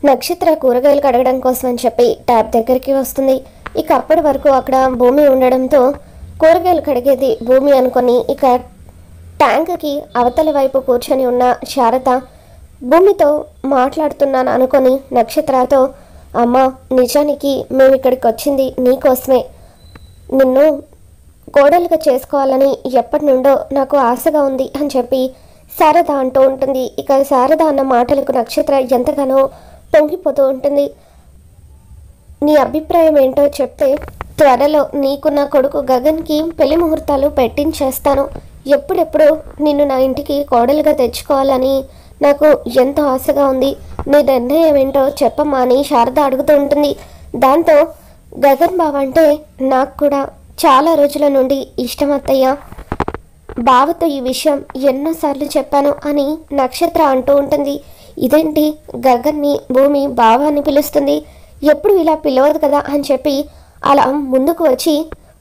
నక్షత్ర కూరగాయలు కడగడం కోసం అని చెప్పి ట్యాప్ దగ్గరికి వస్తుంది. ఇక అప్పటి వరకు అక్కడ భూమి ఉండడంతో కూరగాయలు కడిగేది భూమి అనుకొని ఇక ట్యాంక్కి అవతల వైపు కూర్చొని ఉన్న శారద భూమితో మాట్లాడుతున్నాను అనుకొని నక్షత్రతో, అమ్మ నిజానికి మేము ఇక్కడికి వచ్చింది నీకోసమే, నిన్ను కోడలుగా చేసుకోవాలని ఎప్పటి నుండో నాకు ఆశగా ఉంది అని చెప్పి శారద అంటూ ఉంటుంది. ఇక శారద అన్న మాటలకు నక్షత్ర ఎంతగానో పొంగిపోతూ ఉంటుంది. నీ అభిప్రాయం ఏంటో చెప్తే త్వరలో నీకు నా కొడుకు గగన్కి పెళ్లి ముహూర్తాలు పెట్టించేస్తాను, ఎప్పుడెప్పుడు నిన్ను నా ఇంటికి కోడలుగా తెచ్చుకోవాలని నాకు ఎంతో ఆశగా ఉంది, నీ నిర్ణయం ఏంటో చెప్పమ్మా అని శారద అడుగుతూ ఉంటుంది. దాంతో గగన్ బావ అంటే నాకు కూడా చాలా రోజుల నుండి ఇష్టం అత్తయ్య, బావతో ఈ విషయం ఎన్నోసార్లు చెప్పాను అని నక్షత్ర అంటూ ఉంటుంది. ఇదేంటి గగన్ని భూమి బావ అని పిలుస్తుంది, ఎప్పుడు ఇలా పిలవదు కదా అని చెప్పి అలా ముందుకు వచ్చి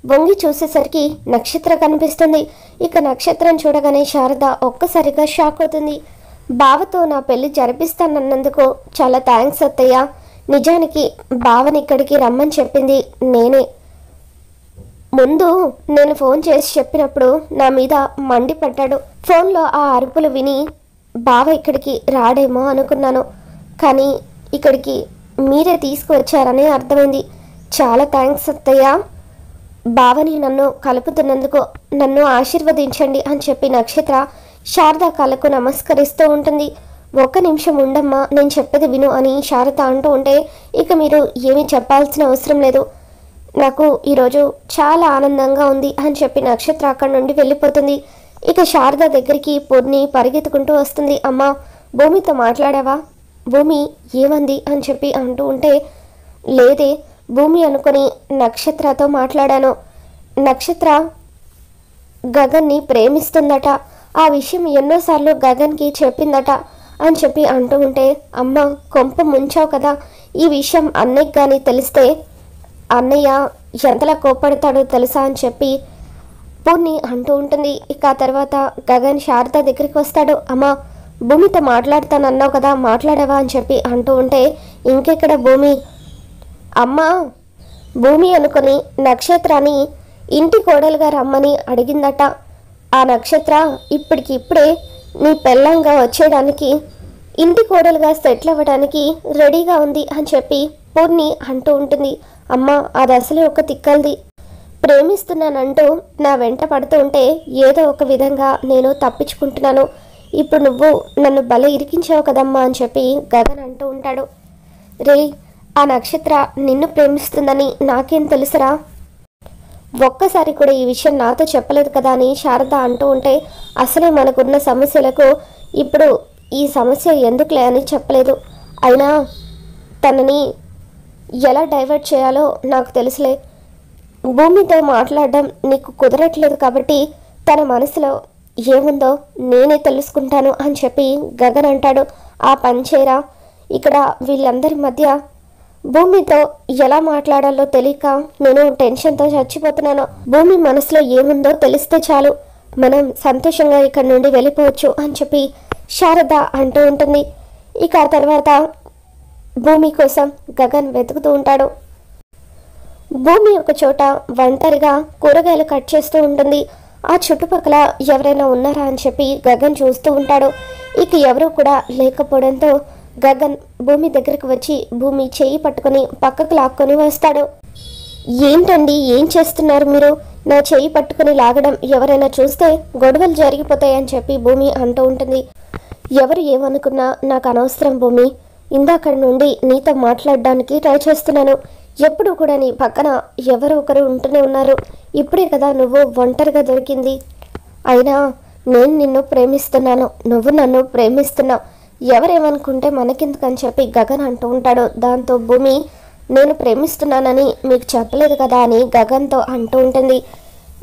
వంగి చూసేసరికి నక్షత్ర కనిపిస్తుంది. ఇక నక్షత్రం చూడగానే శారద ఒక్కసారిగా షాక్ అవుతుంది. బావతో నా పెళ్లి జరిపిస్తానన్నందుకు చాలా థ్యాంక్స్ అత్తయ్య, నిజానికి బావని ఇక్కడికి రమ్మని చెప్పింది నేనే, ముందు నేను ఫోన్ చేసి చెప్పినప్పుడు నా మీద మండిపడ్డాడు, ఫోన్లో ఆ అరుపులు విని బావ ఇక్కడికి రాడేమో అనుకున్నాను, కానీ ఇక్కడికి మీరే తీసుకువచ్చారని అర్థమైంది, చాలా థ్యాంక్స్ అత్తయ్య, బావని నన్ను కలుపుతున్నందుకు నన్ను ఆశీర్వదించండి అని చెప్పి నక్షత్ర శారద కాళ్ళకు నమస్కరిస్తూ ఉంటుంది. ఒక్క నిమిషం ఉండమ్మా, నేను చెప్పేది విను అని శారద అంటూ ఉంటే, ఇక మీరు ఏమీ చెప్పాల్సిన అవసరం లేదు, నాకు ఈరోజు చాలా ఆనందంగా ఉంది అని చెప్పి నక్షత్ర అక్కడి నుండి వెళ్ళిపోతుంది. ఇక శారద దగ్గరికి పూర్ణి పరిగెత్తుకుంటూ వస్తుంది. అమ్మ భూమితో మాట్లాడావా, భూమి ఏమంది అని చెప్పి అంటూ ఉంటే, లేదే భూమి అనుకొని నక్షత్రతో మాట్లాడాను, నక్షత్ర గగన్ని ప్రేమిస్తుందట, ఆ విషయం ఎన్నోసార్లు గగన్కి చెప్పిందట అని చెప్పి అంటూ ఉంటే, అమ్మ కొంప ముంచావు కదా, ఈ విషయం అన్నయ్యకి కానీ తెలిస్తే అన్నయ్య ఎంతలా కోపడతాడో తెలుసా అని చెప్పి పూర్ణి అంటూ ఉంటుంది. ఇక ఆ తర్వాత గగన్ శారద దగ్గరికి వస్తాడు. అమ్మ భూమితో మాట్లాడతానన్నావు కదా, మాట్లాడావా అని చెప్పి అంటూ ఉంటే, ఇంకెక్కడ భూమి, అమ్మ భూమి అనుకొని నక్షత్రాన్ని ఇంటి కోడలుగా రమ్మని అడిగిందట, ఆ నక్షత్ర ఇప్పటికిప్పుడే నీ పెళ్ళంగా వచ్చేయడానికి ఇంటి కోడలుగా సెటిల్ అవ్వడానికి రెడీగా ఉంది అని చెప్పి పూర్ణి అంటూ ఉంటుంది. అమ్మ అది అసలే ఒక తిక్కల్ది, ప్రేమిస్తున్నానంటూ నా వెంట పడుతూ ఉంటే ఏదో ఒక విధంగా నేను తప్పించుకుంటున్నాను, ఇప్పుడు నువ్వు నన్ను భలే ఇరికించావు కదమ్మా అని చెప్పి గగన్ అంటూ ఉంటాడు. రే ఆ నక్షత్ర నిన్ను ప్రేమిస్తుందని నాకేం తెలుసురా, ఒక్కసారి కూడా ఈ విషయం నాతో చెప్పలేదు కదా అని శారద అంటూ ఉంటే, అసలే మనకున్న సమస్యలకు ఇప్పుడు ఈ సమస్య ఎందుకులే అని చెప్పలేదు, అయినా తనని ఎలా డైవర్ట్ చేయాలో నాకు తెలుసులే, భూమితో మాట్లాడడం నీకు కుదరట్లేదు కాబట్టి తన మనసులో ఏముందో నేనే తెలుసుకుంటాను అని చెప్పి గగన్ అంటాడు. ఆ పని చేయరా, ఇక్కడ వీళ్ళందరి మధ్య భూమితో ఎలా మాట్లాడాలో తెలియక నేను టెన్షన్తో చచ్చిపోతున్నాను, భూమి మనసులో ఏముందో తెలిస్తే చాలు మనం సంతోషంగా ఇక్కడ నుండి వెళ్ళిపోవచ్చు అని చెప్పి శారద అంటూ ఉంటుంది. ఇక ఆ తర్వాత భూమి కోసం గగన్ వెతుకుతూ ఉంటాడు. భూమి ఒక చోట ఒంటరిగా కూరగాయలు కట్ చేస్తూ ఉంటుంది. ఆ చుట్టుపక్కల ఎవరైనా ఉన్నారా అని చెప్పి గగన్ చూస్తూ ఉంటాడు. ఇక ఎవరూ కూడా లేకపోవడంతో గగన్ భూమి దగ్గరికి వచ్చి భూమి చేయి పట్టుకొని పక్కకు లాక్కొని వస్తాడు. ఏంటండి ఏం చేస్తున్నారు మీరు, నా చేయి పట్టుకొని లాగడం ఎవరైనా చూస్తే గొడవలు జరిగిపోతాయని చెప్పి భూమి అంటూ ఉంటుంది. ఎవరు ఏమనుకున్నా నాకు అనవసరం భూమి, ఇందాకడి నుండి నీతో మాట్లాడడానికి ట్రై చేస్తున్నాను, ఎప్పుడు కూడా నీ పక్కన ఎవరో ఒకరు ఉంటూనే ఉన్నారు, ఇప్పుడే కదా నువ్వు ఒంటరిగా దొరికింది, అయినా నేను నిన్ను ప్రేమిస్తున్నాను, నువ్వు నన్ను ప్రేమిస్తున్నావు, ఎవరేమనుకుంటే మనకెందుకని చెప్పి గగన్ అంటూ ఉంటాడు. దాంతో భూమి నేను ప్రేమిస్తున్నానని మీకు చెప్పలేదు కదా అని గగన్తో అంటూ ఉంటుంది.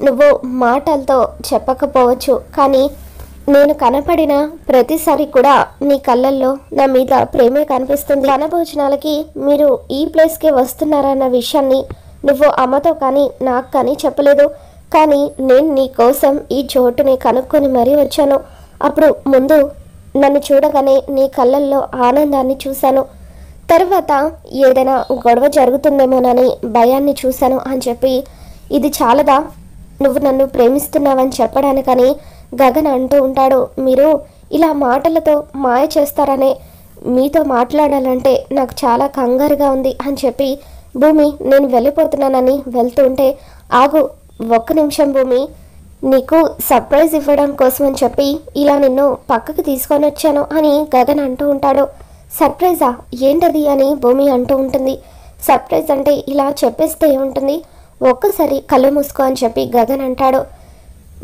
నువ్వు మాటలతో చెప్పకపోవచ్చు, కానీ నేను కనపడిన ప్రతిసారి కూడా నీ కళ్ళల్లో నా మీద ప్రేమే కనిపిస్తుంది, వనభోజనాలకి మీరు ఈ ప్లేస్కే వస్తున్నారన్న విషయాన్ని నువ్వు అమ్మతో కానీ నాకు కానీ చెప్పలేదు, కానీ నేను నీ కోసం ఈ చోటుని కనుక్కొని మరీ వచ్చాను, అప్పుడు ముందు నన్ను చూడగానే నీ కళ్ళల్లో ఆనందాన్ని చూశాను, తర్వాత ఏదైనా గొడవ జరుగుతుందేమోనని భయాన్ని చూశాను అని చెప్పి, ఇది చాలదా నువ్వు నన్ను ప్రేమిస్తున్నావని చెప్పడానికని గగన్ అంటూ ఉంటాడు. మీరు ఇలా మాటలతో మాయ చేస్తారనే మీతో మాట్లాడాలంటే నాకు చాలా కంగారుగా ఉంది అని చెప్పి, భూమి నేను వెళ్ళిపోతున్నానని వెళ్తూ ఉంటే, ఆగు ఒక్క నిమిషం భూమి, నీకు సర్ప్రైజ్ ఇవ్వడం కోసం అని చెప్పి ఇలా నిన్ను పక్కకు తీసుకొని వచ్చాను అని గగన్ అంటూ ఉంటాడు. సర్ప్రైజా ఏంటది అని భూమి అంటూ ఉంటుంది. సర్ప్రైజ్ అంటే ఇలా చెప్పేస్తే ఏముంటుంది, ఒక్కసారి కళ్ళు మూసుకో అని చెప్పి గగన్ అంటాడు.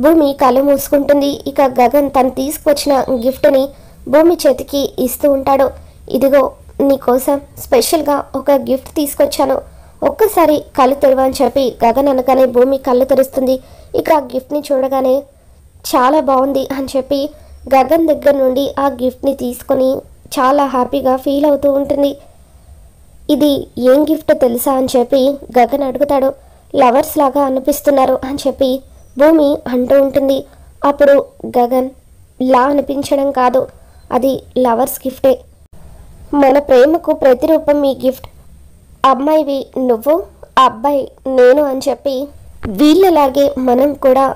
భూమి కళ్ళు మూసుకుంటుంది. ఇక గగన్ తను తీసుకొచ్చిన గిఫ్ట్ని భూమి చేతికి ఇస్తూ ఉంటాడు. ఇదిగో నీకోసం స్పెషల్గా ఒక గిఫ్ట్ తీసుకొచ్చాను, ఒక్కసారి కళ్ళు తెరవని చెప్పి గగన్ అనగానే భూమి కళ్ళు తెరుస్తుంది. ఇక ఆ గిఫ్ట్ని చూడగానే చాలా బాగుంది అని చెప్పి గగన్ దగ్గర నుండి ఆ గిఫ్ట్ని తీసుకొని చాలా హ్యాపీగా ఫీల్ అవుతూ ఉంటుంది. ఇది ఏం గిఫ్ట్ తెలుసా అని చెప్పి గగన్ అడుగుతాడు. లవర్స్ లాగా అనిపిస్తున్నారు అని చెప్పి భూమి అంటూ ఉంటుంది. అప్పుడు గగన్ లా అనిపించడం కాదు, అది లవర్స్ గిఫ్టే, మన ప్రేమకు ప్రతిరూపం ఈ గిఫ్ట్, అమ్మాయివి నువ్వు అబ్బాయి నేను అని చెప్పి వీళ్ళలాగే మనం కూడా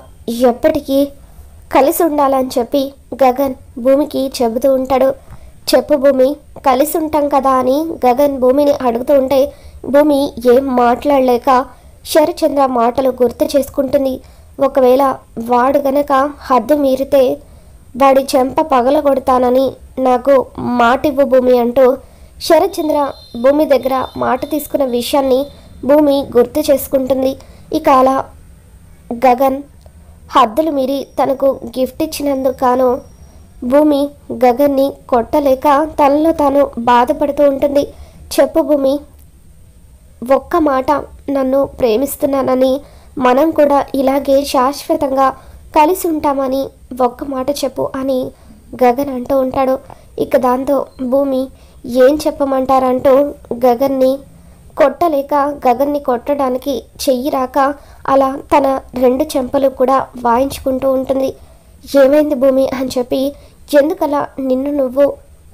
ఎప్పటికీ కలిసి ఉండాలని చెప్పి గగన్ భూమికి చెబుతూ ఉంటాడు. చెప్పు భూమి, కలిసి ఉంటాం కదా అని గగన్ భూమిని అడుగుతూ ఉంటే భూమి ఏం మాట్లాడలేక శరచంద్ర మాటలు గుర్తు చేసుకుంటుంది. ఒకవేళ వాడు గనక హద్దు మీరితే వాడి చెంప పగలగొడతానని నాకు మాటివ్వు భూమి అంటూ శరచంద్ర భూమి దగ్గర మాట తీసుకున్న విషయాన్ని భూమి గుర్తు చేసుకుంటుంది. ఇక అలా గగన్ హద్దులు మీరి తనకు గిఫ్ట్ ఇచ్చినందుకు గాను భూమి గగన్ని కొట్టలేక తనలో తాను బాధపడుతూ ఉంటుంది. చెప్పు భూమి, ఒక్క మాట, నన్ను ప్రేమిస్తున్నానని మనం కూడా ఇలాగే శాశ్వతంగా కలిసి ఉంటామని ఒక్క మాట చెప్పు అని గగన్ అంటూ ఉంటాడు. ఇక దాంతో భూమి ఏం చెప్పమంటారంటూ గగన్ని కొట్టలేక గగన్ని కొట్టడానికి చెయ్యి రాక అలా తన రెండు చెంపలు కూడా వాయించుకుంటూ ఉంటుంది. ఏమైంది భూమి అని చెప్పి, ఎందుకలా నిన్ను నువ్వు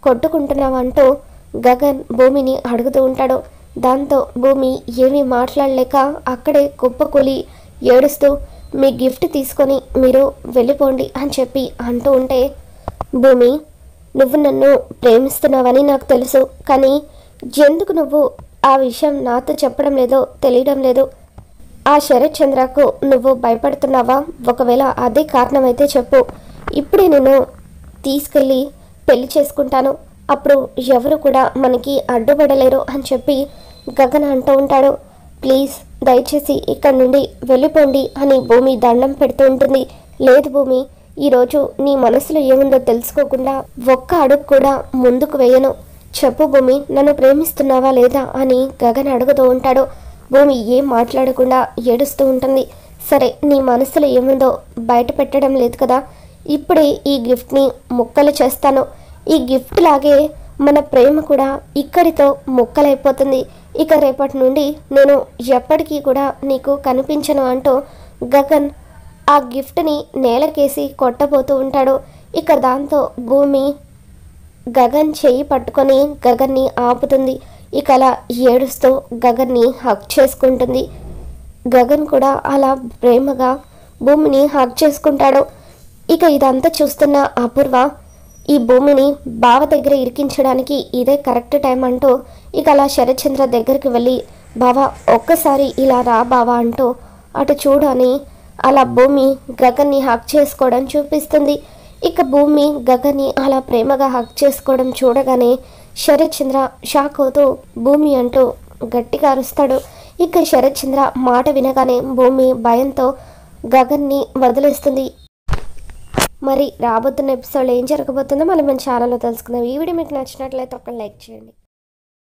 కొట్టుకుంటున్నావంటూ గగన్ భూమిని అడుగుతూ ఉంటాడు. దాంతో భూమి ఏమీ మాట్లాడలేక అక్కడే కుప్పకూలి ఏడుస్తూ మీ గిఫ్ట్ తీసుకొని మీరు వెళ్ళిపోండి అని చెప్పి అంటూ ఉంటే, భూమి నువ్వు నన్ను ప్రేమిస్తున్నావని నాకు తెలుసు, కానీ ఎందుకు నువ్వు ఆ విషయం నాతో చెప్పడం లేదో తెలియడం లేదు. ఆ శరత్ చంద్రకు నువ్వు భయపడుతున్నావా? ఒకవేళ అదే కారణమైతే చెప్పు, ఇప్పుడే నేను తీసుకెళ్ళి పెళ్లి చేసుకుంటాను, అప్పుడు ఎవరు కూడా మనకి అడ్డుపడలేరు అని చెప్పి గగన్ అంటూ ఉంటాడు. ప్లీజ్ దయచేసి ఇక్కడి నుండి వెళ్ళిపోండి అని భూమి దండం పెడుతూ ఉంటుంది. లేదు భూమి, ఈరోజు నీ మనసులో ఏముందో తెలుసుకోకుండా ఒక్క అడుగు కూడా ముందుకు వేయను. చెప్పు భూమి, నన్ను ప్రేమిస్తున్నావా లేదా అని గగన్ అడుగుతూ ఉంటాడు. భూమి ఏం మాట్లాడకుండా ఏడుస్తూ ఉంటుంది. సరే, నీ మనసులో ఏముందో బయట పెట్టడం లేదు కదా, ఇప్పుడే ఈ గిఫ్ట్ని ముక్కలు చేస్తాను. ఈ గిఫ్ట్ లాగే మన ప్రేమ కూడా ఇక్కడితో ముక్కలైపోతుంది. ఇక రేపటి నుండి నేను ఎప్పటికీ కూడా నీకు కనిపించను అంటూ గగన్ ఆ గిఫ్ట్ని నేలకేసి కొట్టబోతూ ఉంటాడు. ఇక దాంతో భూమి గగన్ చెయ్యి పట్టుకొని గగన్ని ఆపుతుంది. ఇక అలా ఏడుస్తూ గగన్ని హగ్ చేసుకుంటుంది. గగన్ కూడా అలా ప్రేమగా భూమిని హగ్ చేసుకుంటాడు. ఇక ఇదంతా చూస్తున్న అపూర్వ ఈ భూమిని బావ దగ్గర ఇరికించడానికి ఇదే కరెక్ట్ టైం అంటూ ఇక అలా శరత్చంద్ర దగ్గరికి వెళ్ళి, బావా ఒక్కసారి ఇలా రా బావా అంటూ అటు చూడు అని అలా భూమి గగన్ని హగ్ చేసుకోవడం చూపిస్తుంది. ఇక భూమి గగన్ని అలా ప్రేమగా హగ్ చేసుకోవడం చూడగానే శరత్చంద్ర షాక్ అవుతూ భూమి అంటూ గట్టిగా అరుస్తాడు. ఇక శరత్చంద్ర మాట వినగానే భూమి భయంతో గగన్ని వదిలేస్తుంది. మరి రాబోతున్న ఎపిసోడ్ ఏం జరగబోతుందో మనం మన ఛానల్లో తెలుసుకుందాం. ఈ వీడియో మీకు నచ్చినట్లయితే ఒక లైక్ చేయండి.